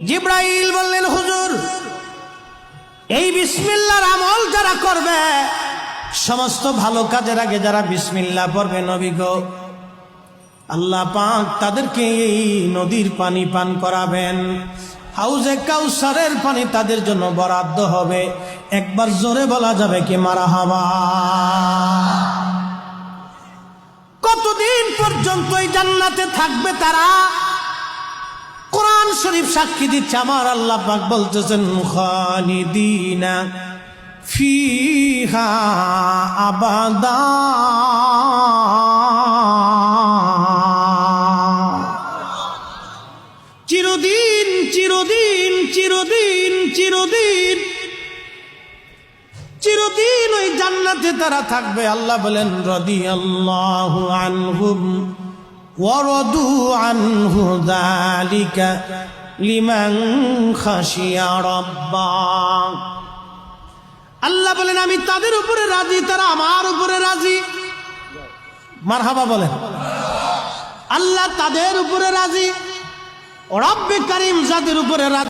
জিব্রাইল বললেন, হুজুর, এই বিসমিল্লাহর আমল যারা করবে, সমস্ত ভালো কাজের আগে যারা বিসমিল্লাহ পড়বে, নবী গো, আল্লাহ পাক তাদেরকে এই নদীর পানি পান করাবেন। হাউজে কাউসারের পানি তাদের জন্য বরাদ্দ হবে। একবার জোরে বলা যাবে কি মারহাবা? কতদিন পর্যন্ত এই জান্নাতে থাকবে তারা? কোরআন শরীফ সাক্ষী দিচ্ছে, আমার আল্লাহ পাক বলতেছেন, খালিদিনা ফিহা আবাদা। চিরদিন চিরদিন চিরদিন চিরদিন চিরদিন ওই জান্নাতে তারা থাকবে। আল্লাহ বলেন, রাদিয়াল্লাহু আনহুম ওয়া রাদু আনহু যালিকা লিমান খাশিয়া রাব্বাহ। আল্লাহ বলেন, আমি তাদের উপরে রাজি, তারা আমার উপরে রাজি। মারহাবা বলেন। আল্লাহ তাদের উপরে রাজি, রব্বে কারীম যাদের উপরে রাজি।